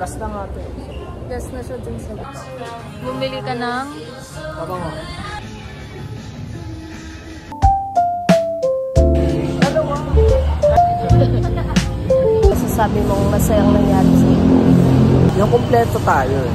Last na nga ito. Last na siya dun sa box. Bumili ka ng... Tama nga. Masasabi mong masayang nangyari sa'yo. Yung kompleto tayo eh.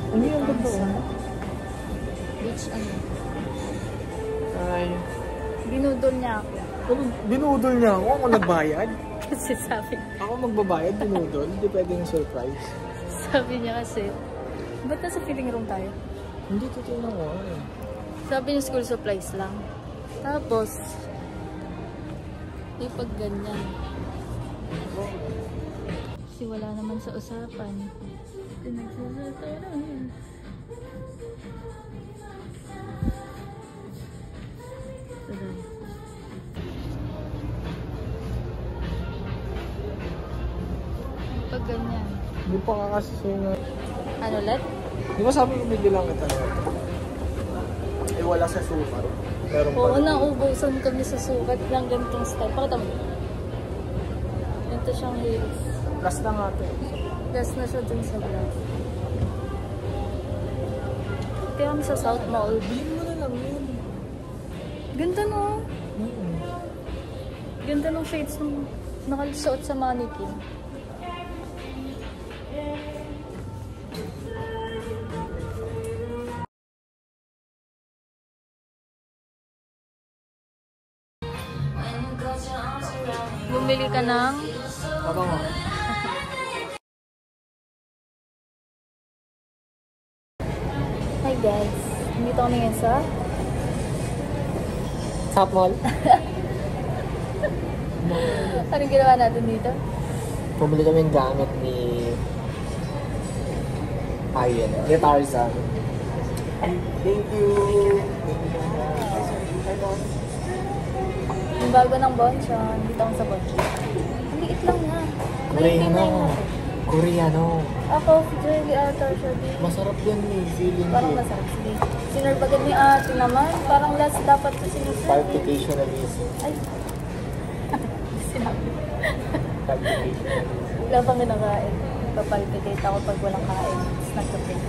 Ano yung ganda ko? Beach ano? Ay. Binudol niya ako. Binudol niya ako? Ako nagbayad? Kasi sabi... Ako magbabayad, binudol? Hindi pwedeng surprise. Sabi niya kasi... Ba't nasa feeling room tayo? Hindi totoo na ko eh. Sabi niya school supplies lang. Tapos... May pag ganyan. Kasi wala naman sa usapan. Pag ganyan. Hindi pa kakasunod. Ano ulit? Di ba sabi ko may bilang ito na ito? Eh wala sa sukat. Meron pa. Oo, naubusan kami sa sukat ng ganitong style. Pakita mo. Ganito siyang heels. Last na nga ito. Last na siya dun sa vlog. Kaya kami sa South Mall. Bilhin mo na lang yun. Ganda no? Ganda ng shades nung nakasuot sa mannequin. Bumili ka ng... Tama nga. Hi guys, dito kami ngayon sa... South Mall? Anong ginawa natin dito? Pumili kami ng gamit ni... Ayan, ni Tarzan. Thank you! Yung bago ng Bonchon, dito ako sa Bonchon. Ang liit lang na. Koreano. Koreano. Ako, si Joey Altar siya din. Masarap yan eh, feeling Parang ko. masarap. Sige. Sinurbagan ni ate naman. Parang last dapat ko sinusunod. Palpitation na miso. Ay. Sinabi. Palpitation. Wala pang ginakain. Papalpitate ako pag walang kain. Tapos nagkapit.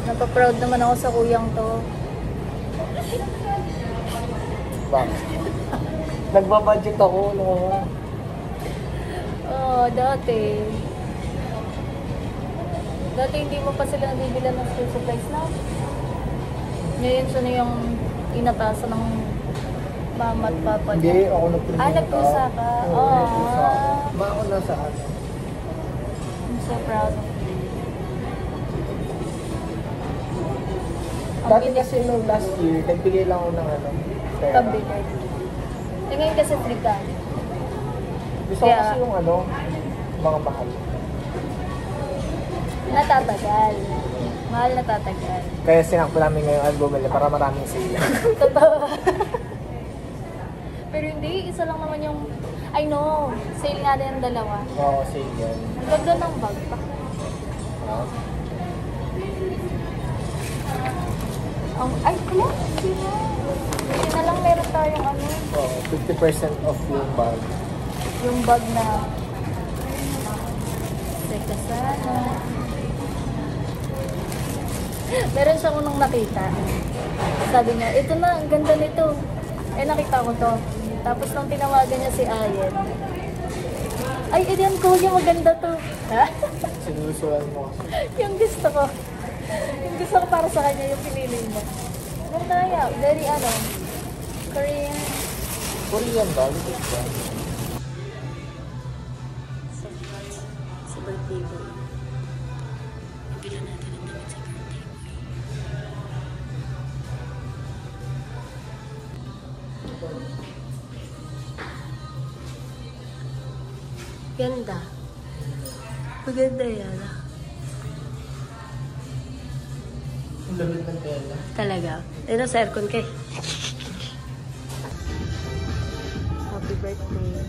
Napaproud naman ako sa kuyang to. Bakit? Nagbabudget ako, no? Oo, dati. Dati hindi mo pa sila nabibilan ng school supplies na. Ngayon siya na yung inatasa ng mama at papa niya. Hindi, ako nagpunta. Nagpusa ka? Oo. Nagpusa ako. Ako nasa ano. I'm so proud of you. Dati kasi nung last year, nagbigay lang ako ng ano. Pambigay. Eh ngayon kasi free ka. Gusto ko kasi yung ano, mga mahal. Natatagal. Mahal na tatagal. Kaya sinakto namin ngayong album para maraming sale. Totoo. Pero hindi, isa lang naman yung... I know, sale nga din ang dalawa. Oo, sale yan. Ang ganda ng bag pa. Ay, kaya? Hindi na lang meron tayong ano. Oo, 50% off yung bag. Yung bag na... Teka sana. Meron siyang unang nakita. Sabi niya, ito na, ang ganda nito. Eh, nakita ko to. Tapos nung tinawagan niya si Ayen, ay, yan kuya, maganda to. Ha? Sinusulan mo kasi. Yung gusto ko. Yung gusto ko para sa kanya, yung pinili niya. Ganda kaya, very ano, Korean. Korean ba? Likit ba? Sa birthday boy. Bilan natin ang damit sa birthday boy. Ganda. Maganda yan. Ang lamit ng tela. Talaga. Ito sa aircon kay. Happy birthday.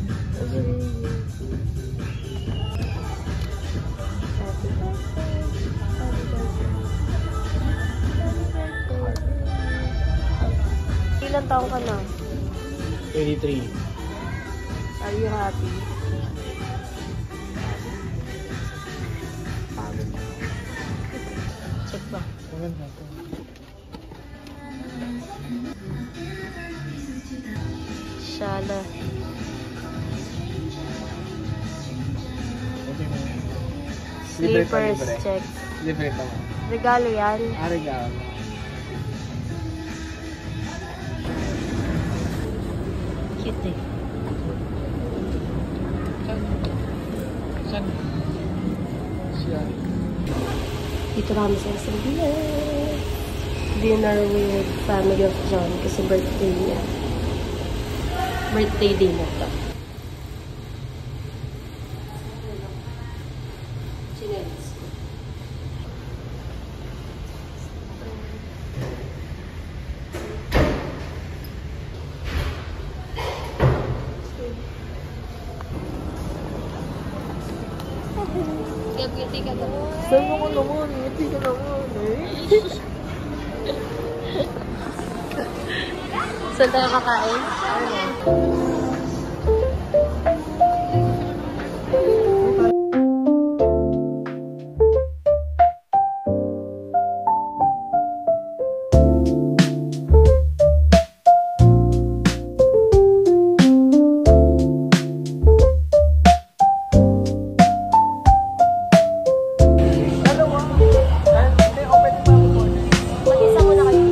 taon ka na? 23. Are you happy? Pagod na. Check ba? Maganda to. Shala. Okay mo. Slippers, check. Libre pa mo. Regalo yan. Regalo. Cute eh. Saan? Siya. Dito kami sa SLBS. Dinner with family of John kasi birthday niya. Birthday din na to. Chinelis. Ngiti ka naman. Saan mo ko naman? Ngiti ka naman eh. Saan tayo kakain? Mag-isa muna kayo.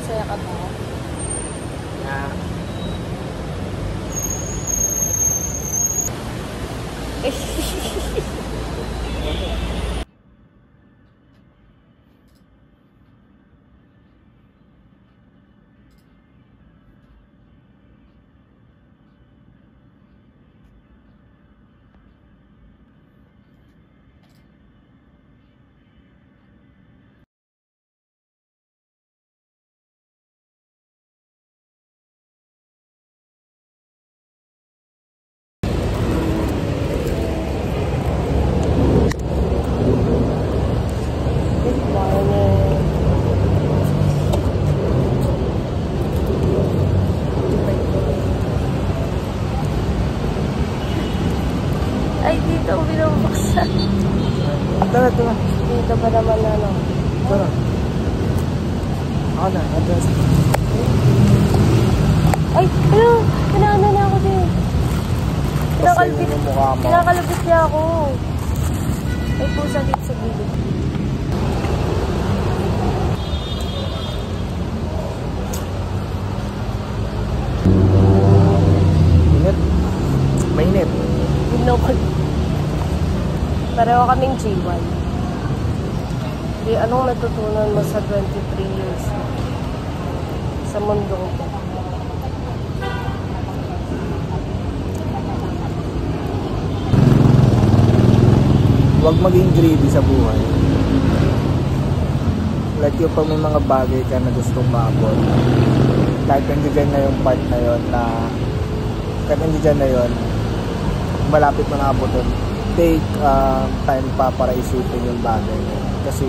Saya ka ba? Ay, dito ako binabuksan. Tara. Dito ba naman ano? Tara. Ako na, address. Ay, ano? Kinaano na ako din. Pasin yung mukha mo. Kinakalabit niya ako. Ay, pusa dito sa gilid. Init. Mainit. Binokol. Pareho kaming G1. Di, anong natutunan mo sa 23 years mo? Sa mundong ko? Huwag maging greedy sa buhay. Like yung pag may mga bagay ka na gustong maabot, kahit nandiyan na yung part na yun na kahit nandiyan na yun, malapit mo na abutin, take time pa para isipin yung bagay na yun. Kasi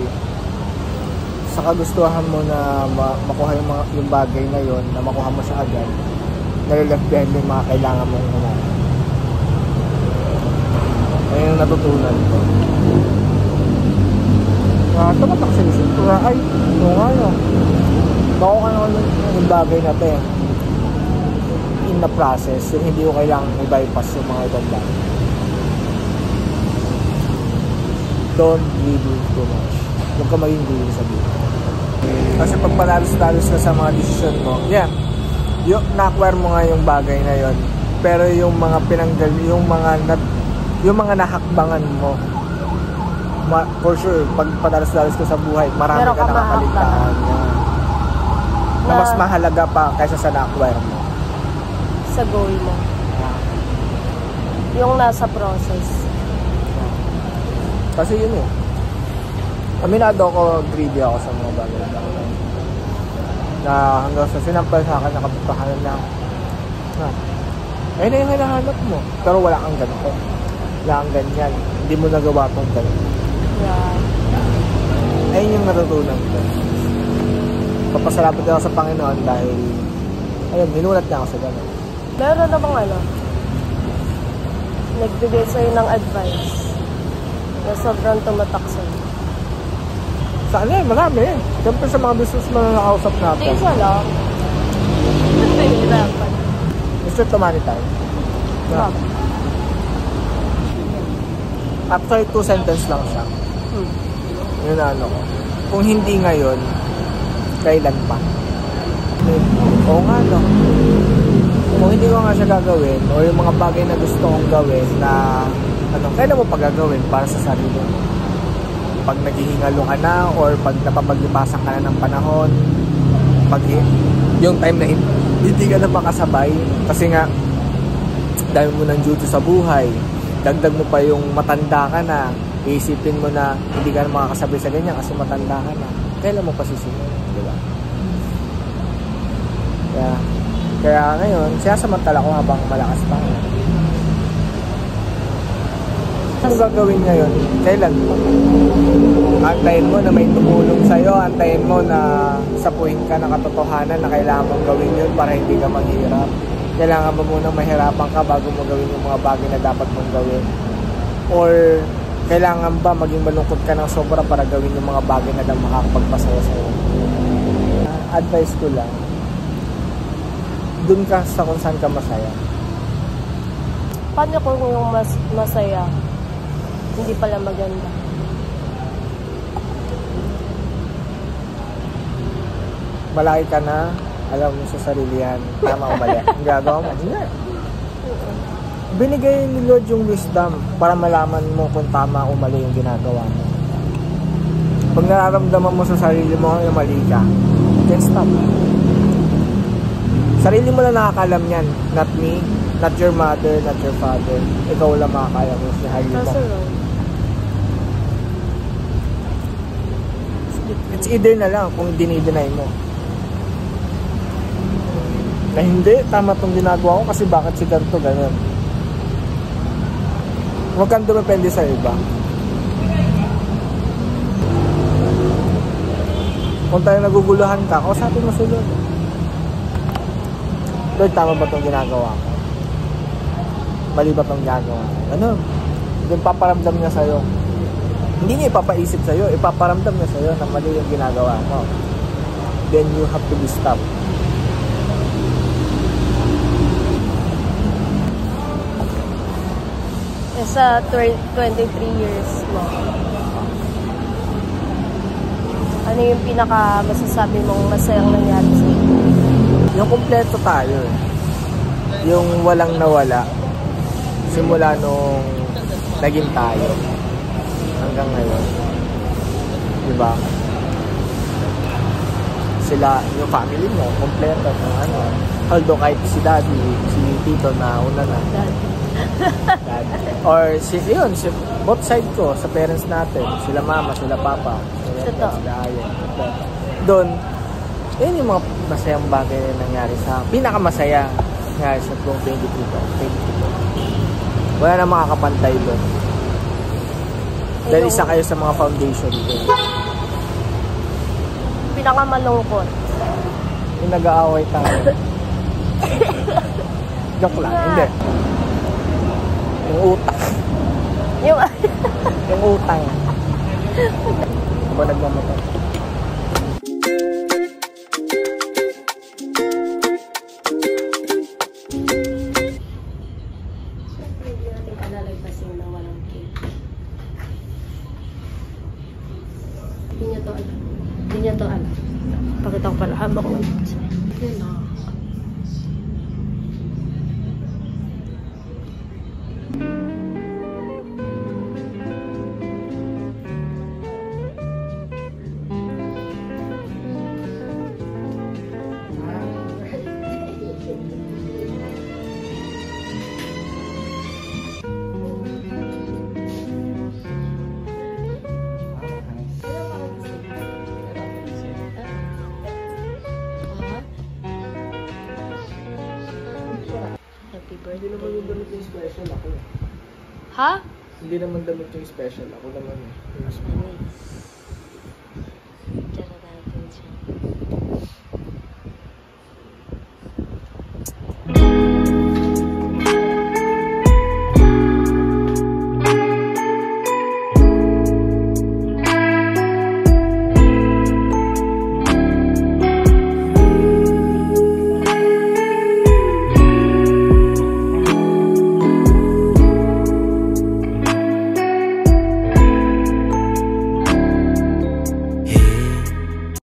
sa kagustuhan mo na makuha yung bagay na yun, na makuha mo siya agad, nalilagyan mo yung mga kailangan mong unahin. Ayun yung natutunan ko. Tumatak sa isip ko na, ay, ito nga yun. Bako ka naman yung bagay na ito eh. in the process, yung hindi ko kailangan i-bypass yung mga ibang bagay. Don't greedy too much. Huwag ka maging greedy sa buhay. Kasi pag palalos-lalos ka sa mga desisyon mo, yung na-acquire mo nga yung bagay na yon, pero yung mga pinanggal, yung mga nahakbangan mo, for sure, pag palalos-lalos ka sa buhay, marami ka nakakaligtaan. Na mas mahalaga pa kaysa sa na-acquire mo. Sa goal mo. Yung nasa process. Kasi yun aminado ako, greedy ako sa mga bagay na hanggang sa sinampal sa akin nakapagpahalan na ayun na yung hinahanap mo, pero wala kang ganito, wala kang ganyan, hindi mo nagawa tong ganito. Ayun yung natutunan ko. Papasalamat ako sa Panginoon dahil ayun, hinulat niya ako sa ganun. Meron na bang nagbigay sa'yo ng advice na sobrang tumatak sa'yo? Saan marami Siyempre sa mga business mo na nakausap natin. Isa lang. Nahihirapan. Mr. Tumanitay. Actually, 2 sentence lang siya. Yun na ko. Kung hindi ngayon, kailan pa? Oo nga Kung hindi ko nga siya gagawin, o yung mga bagay na gusto kong gawin na kailan mo pa gagawin para sa sarili mo? Pag naghihingalo ka na, or pag napapaglipasan ka na ng panahon, pag yung time na hindi ka na makasabay, kasi nga dahil mo ng duty sa buhay, dagdag mo pa yung matanda ka na, iisipin mo na hindi ka na makakasabay sa ganyan kasi matanda ka na, kailan mo pa susunod, di ba? Kaya ngayon, sinasamantala ko habang malakas pa. Ano gagawin ngayon? Kailan mo? Antayin mo na may tumulong sa'yo, antayin mo na sapuhin ka ng katotohanan na kailangan mong gawin yun para hindi ka maghirap. Kailangan mo munang mahirapan ka bago mo gawin yung mga bagay na dapat mong gawin. Or kailangan ba maging malungkot ka ng sobra para gawin yung mga bagay na lang makakapagpasaya sa'yo? Advice ko lang, dun ka sa kung saan ka masaya. Paano kung yung masaya hindi pala maganda? Malaki ka na, alam mo sa sarili yan, tama o mali. Ang gagawa mo, hindi. Binigay ni Lord yung wisdom para malaman mo kung tama o mali yung ginagawa mo. Pag nararamdaman mo sa sarili mo yung mali ka, then stop. Sarili mo lang nakakalam yan, not me, not your mother, not your father. Ikaw lang makakaya mo sa sarili mo. It's either na lang kung dinideny mo na hindi, tama itong ginagawa ko kasi bakit si ganito, ganun. Huwag kang dumepende sa iba. Kung tayo naguguluhan ka, kausapin mo sila. Lord, tama ba itong ginagawa ko? Mali ba itong ginagawa ko? Ano? Yung paparamdam niya sa'yo. Hindi niya ipapaisip sa'yo, ipaparamdam niya sa'yo na mali yung ginagawa mo. Then you have to be stopped. Sa 23 years mo, ano yung pinaka masasabi mong masayang nangyari sa iyo? Yung kompleto tayo. Yung walang nawala. Simula nung naging tayo. Hanggang ngayon. Diba? Sila, yung family mo, kompleto. Although kahit si daddy, si tito na una na. Daddy. Or both side ko, sa parents natin. Sila mama, sila papa. Sila ayan. Doon, yun yung mga masayang bagay na nangyari sa pinakamasaya nangyari sa 2022. Wala na makakapantay doon. Dahil isa kayo sa mga foundation doon. Pinakamalungkot. Yung nag-aaway tayo. Joke lang, hindi. Yung utang. Yung utang. Ba nagmamatay? niya to alam. Hindi niya to alam. Pakita ko pala. Haba ko. Yun o. Happy Hindi naman birthday. yung damit yung special ako. Ha? Hindi naman damit yung special ako naman eh. Anis. Diyan na natin siya.